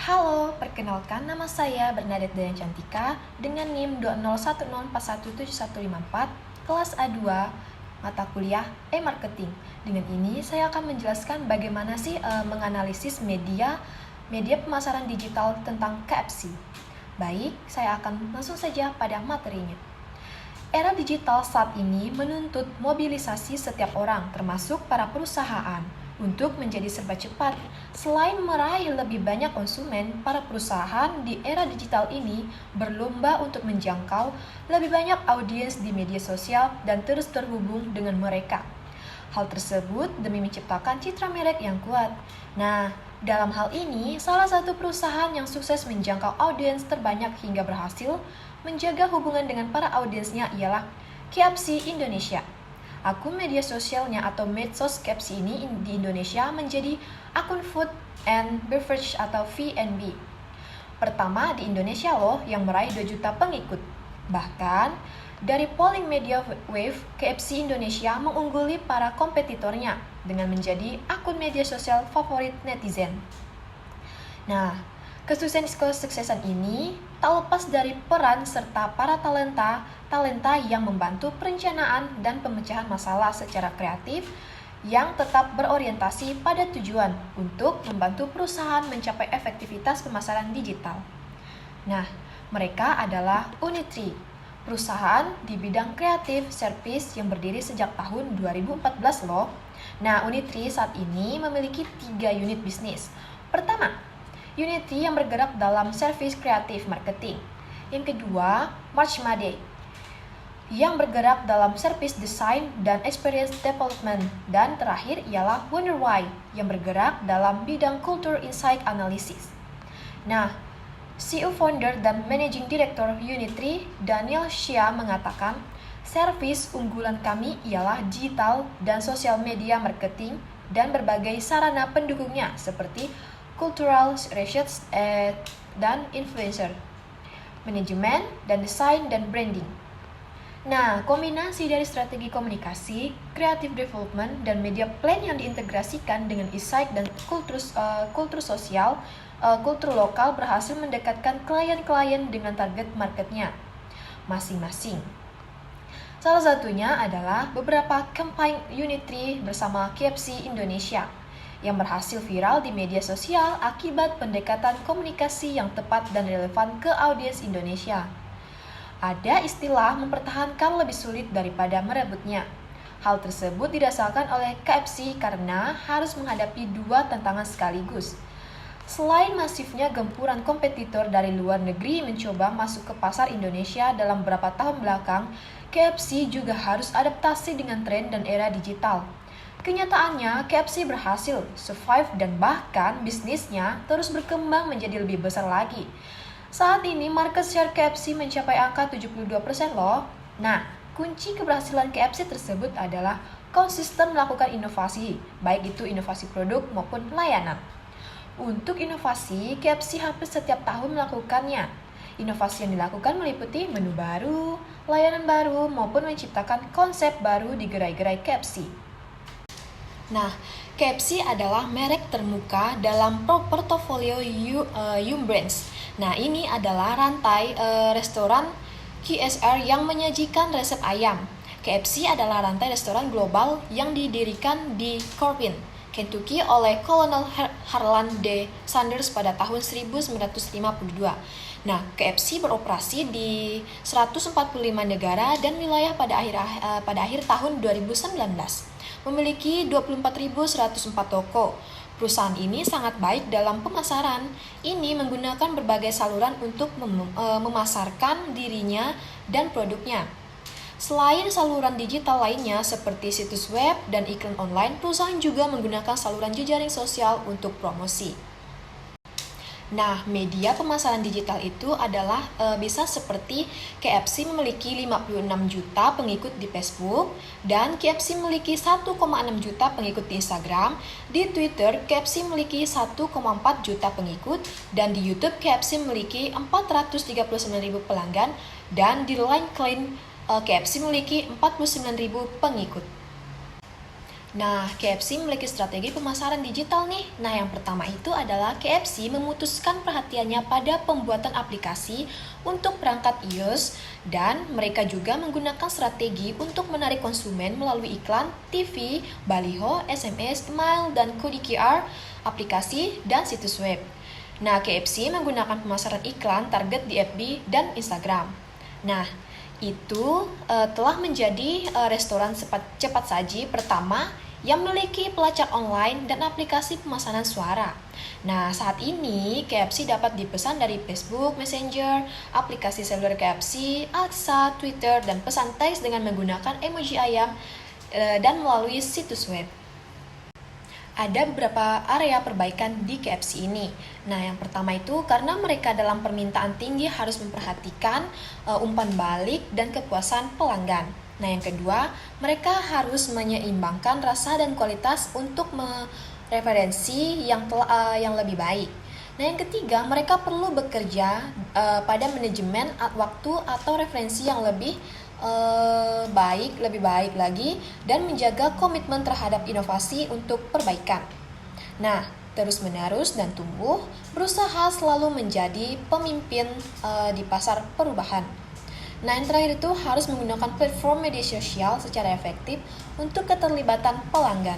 Halo, perkenalkan nama saya Bernadette Daya Cantika dengan NIM 2010417154 kelas A2 mata kuliah e-marketing. Dengan ini saya akan menjelaskan bagaimana sih menganalisis media pemasaran digital tentang KFC. Baik, saya akan langsung saja pada materinya. Era digital saat ini menuntut mobilisasi setiap orang, termasuk para perusahaan, untuk menjadi serba cepat. Selain meraih lebih banyak konsumen, para perusahaan di era digital ini berlomba untuk menjangkau lebih banyak audiens di media sosial dan terus terhubung dengan mereka. Hal tersebut demi menciptakan citra merek yang kuat. Nah, dalam hal ini, salah satu perusahaan yang sukses menjangkau audiens terbanyak hingga berhasil menjaga hubungan dengan para audiensnya ialah KFC Indonesia. Akun media sosialnya atau medsos KFC ini di Indonesia menjadi akun Food and Beverage atau V&B. Pertama di Indonesia loh yang meraih 2 juta pengikut. Bahkan dari polling media Wave, KFC Indonesia mengungguli para kompetitornya dengan menjadi akun media sosial favorit netizen. Nah, kesuksesan ini tak lepas dari peran serta para talenta yang membantu perencanaan dan pemecahan masalah secara kreatif yang tetap berorientasi pada tujuan untuk membantu perusahaan mencapai efektivitas pemasaran digital. Nah, mereka adalah Unitree, perusahaan di bidang kreatif service yang berdiri sejak tahun 2014 loh. Nah, Unitree saat ini memiliki 3 unit bisnis. Pertama, Unitree yang bergerak dalam service kreatif marketing. Yang kedua, Marchmade yang bergerak dalam service design dan experience development. Dan terakhir ialah Wonderwhy yang bergerak dalam bidang culture insight analysis. Nah, CEO founder dan managing director Unitree, Daniel Xia mengatakan, servis unggulan kami ialah digital dan sosial media marketing dan berbagai sarana pendukungnya seperti cultural research dan influencer, manajemen dan desain dan branding. Nah, kombinasi dari strategi komunikasi, creative development, dan media plan yang diintegrasikan dengan insight dan kultur sosial, kultur lokal berhasil mendekatkan klien-klien dengan target marketnya masing-masing. Salah satunya adalah beberapa campaign Unitree bersama KFC Indonesia yang berhasil viral di media sosial akibat pendekatan komunikasi yang tepat dan relevan ke audiens Indonesia. Ada istilah mempertahankan lebih sulit daripada merebutnya. Hal tersebut dirasakan oleh KFC karena harus menghadapi 2 tantangan sekaligus. Selain masifnya gempuran kompetitor dari luar negeri mencoba masuk ke pasar Indonesia dalam beberapa tahun belakang, KFC juga harus adaptasi dengan tren dan era digital. Kenyataannya, KFC berhasil survive dan bahkan bisnisnya terus berkembang menjadi lebih besar lagi. Saat ini market share KFC mencapai angka 72% loh. Nah, kunci keberhasilan KFC tersebut adalah konsisten melakukan inovasi, baik itu inovasi produk maupun layanan. Untuk inovasi, KFC hampir setiap tahun melakukannya. Inovasi yang dilakukan meliputi menu baru, layanan baru, maupun menciptakan konsep baru di gerai-gerai KFC. Nah, KFC adalah merek termuka dalam portofolio Yum Brands. Nah, ini adalah rantai restoran QSR yang menyajikan resep ayam. KFC adalah rantai restoran global yang didirikan di Corbin, Kentucky oleh Kolonel Harlan D. Sanders pada tahun 1952. Nah, KFC beroperasi di 145 negara dan wilayah pada akhir tahun 2019. Memiliki 24.104 toko. Perusahaan ini sangat baik dalam pemasaran. Ini menggunakan berbagai saluran untuk memasarkan dirinya dan produknya. Selain saluran digital lainnya seperti situs web dan iklan online, perusahaan juga menggunakan saluran jejaring sosial untuk promosi. Nah, media pemasaran digital itu adalah bisa seperti KFC memiliki 56 juta pengikut di Facebook dan KFC memiliki 1,6 juta pengikut di Instagram. Di Twitter, KFC memiliki 1,4 juta pengikut dan di YouTube KFC memiliki 439.000 pelanggan dan di LinkedIn KFC memiliki 49.000 pengikut. Nah, KFC memiliki strategi pemasaran digital nih. Nah, yang pertama itu adalah KFC memutuskan perhatiannya pada pembuatan aplikasi untuk perangkat iOS dan mereka juga menggunakan strategi untuk menarik konsumen melalui iklan, TV, baliho, SMS, email, dan kode QR, aplikasi, dan situs web. Nah, KFC menggunakan pemasaran iklan target di FB dan Instagram. Nah, itu telah menjadi restoran cepat saji pertama yang memiliki pelacak online dan aplikasi pemesanan suara. Nah, saat ini KFC dapat dipesan dari Facebook, Messenger, aplikasi seluler KFC, Alexa, Twitter, dan pesan teks dengan menggunakan emoji ayam dan melalui situs web. Ada beberapa area perbaikan di KFC ini. Nah, yang pertama itu karena mereka dalam permintaan tinggi harus memperhatikan umpan balik dan kepuasan pelanggan. Nah, yang kedua, mereka harus menyeimbangkan rasa dan kualitas untuk referensi yang lebih baik. Nah, yang ketiga, mereka perlu bekerja pada manajemen waktu atau referensi yang lebih baik lagi dan menjaga komitmen terhadap inovasi untuk perbaikan. Nah, terus-menerus dan tumbuh, berusaha selalu menjadi pemimpin di pasar perubahan. Nah, yang terakhir itu harus menggunakan platform media sosial secara efektif untuk keterlibatan pelanggan.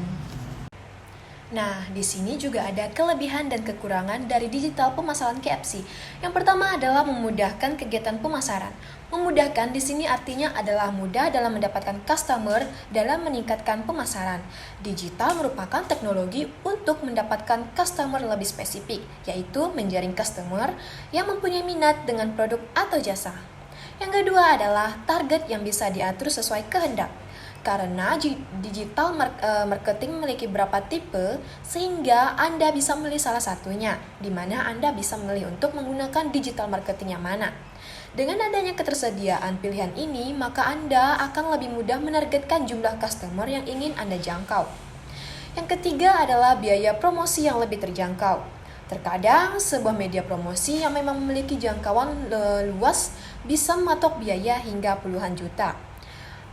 Nah, di sini juga ada kelebihan dan kekurangan dari digital pemasaran KFC. Yang pertama adalah memudahkan kegiatan pemasaran. Memudahkan di sini artinya adalah mudah dalam mendapatkan customer dalam meningkatkan pemasaran. Digital merupakan teknologi untuk mendapatkan customer lebih spesifik, yaitu menjaring customer yang mempunyai minat dengan produk atau jasa. Yang kedua adalah target yang bisa diatur sesuai kehendak. Karena digital marketing memiliki beberapa tipe, sehingga Anda bisa memilih salah satunya, di mana Anda bisa memilih untuk menggunakan digital marketing yang mana. Dengan adanya ketersediaan pilihan ini, maka Anda akan lebih mudah menargetkan jumlah customer yang ingin Anda jangkau. Yang ketiga adalah biaya promosi yang lebih terjangkau. Terkadang, sebuah media promosi yang memang memiliki jangkauan luas bisa mematok biaya hingga puluhan juta.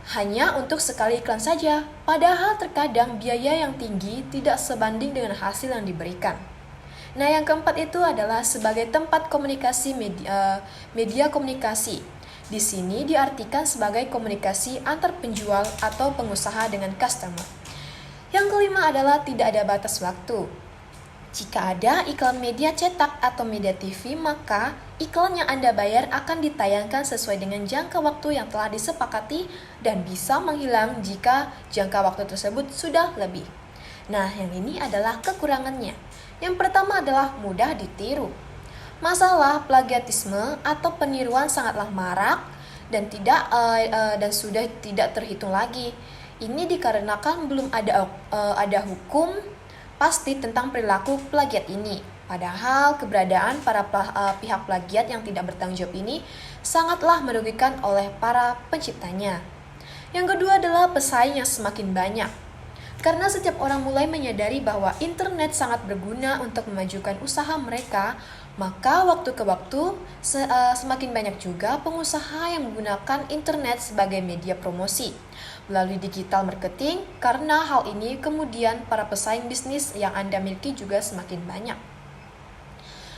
Hanya untuk sekali iklan saja, padahal terkadang biaya yang tinggi tidak sebanding dengan hasil yang diberikan. Nah, yang keempat itu adalah sebagai tempat komunikasi media komunikasi. Di sini diartikan sebagai komunikasi antar penjual atau pengusaha dengan customer. Yang kelima adalah tidak ada batas waktu. Jika ada iklan media cetak atau media TV, maka iklan yang Anda bayar akan ditayangkan sesuai dengan jangka waktu yang telah disepakati dan bisa menghilang jika jangka waktu tersebut sudah lebih. Nah, yang ini adalah kekurangannya. Yang pertama adalah mudah ditiru. Masalah plagiatisme atau peniruan sangatlah marak dan sudah tidak terhitung lagi. Ini dikarenakan belum ada hukum pasti tentang perilaku plagiat ini. Padahal keberadaan para pihak plagiat yang tidak bertanggung jawab ini sangatlah merugikan oleh para penciptanya. Yang kedua adalah pesaing yang semakin banyak. Karena setiap orang mulai menyadari bahwa internet sangat berguna untuk memajukan usaha mereka, maka waktu ke waktu semakin banyak juga pengusaha yang menggunakan internet sebagai media promosi melalui digital marketing. Karena hal ini kemudian para pesaing bisnis yang Anda miliki juga semakin banyak.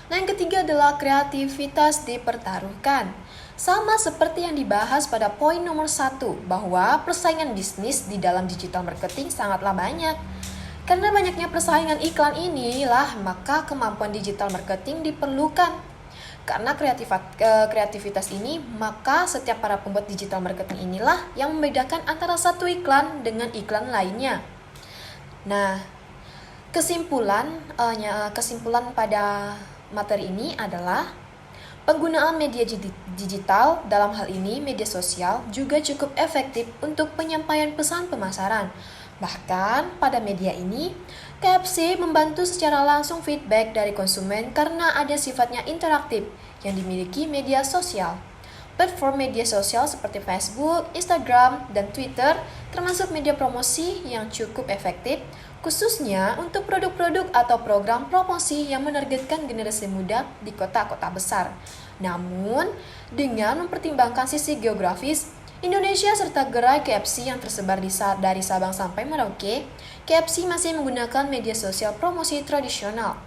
Nah, yang ketiga adalah kreativitas dipertaruhkan. Sama seperti yang dibahas pada poin nomor 1, bahwa persaingan bisnis di dalam digital marketing sangatlah banyak. Karena banyaknya persaingan iklan inilah, maka kemampuan digital marketing diperlukan. Karena kreativitas ini, maka setiap para pembuat digital marketing inilah yang membedakan antara satu iklan dengan iklan lainnya. Nah, kesimpulan pada materi ini adalah penggunaan media digital, dalam hal ini media sosial, juga cukup efektif untuk penyampaian pesan pemasaran. Bahkan pada media ini, KFC membantu secara langsung feedback dari konsumen karena ada sifatnya interaktif yang dimiliki media sosial. Platform media sosial seperti Facebook, Instagram, dan Twitter termasuk media promosi yang cukup efektif, khususnya untuk produk-produk atau program promosi yang menargetkan generasi muda di kota-kota besar. Namun, dengan mempertimbangkan sisi geografis, Indonesia serta gerai KFC yang tersebar dari Sabang sampai Merauke, KFC masih menggunakan media sosial promosi tradisional,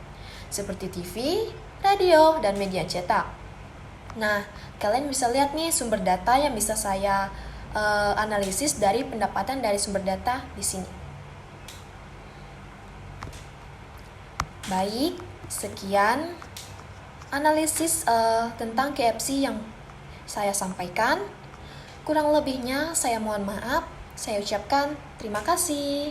seperti TV, radio, dan media cetak. Nah, kalian bisa lihat nih sumber data yang bisa saya analisis dari pendapatan dari sumber data di sini. Baik, sekian analisis tentang KFC yang saya sampaikan. Kurang lebihnya saya mohon maaf. Saya ucapkan terima kasih.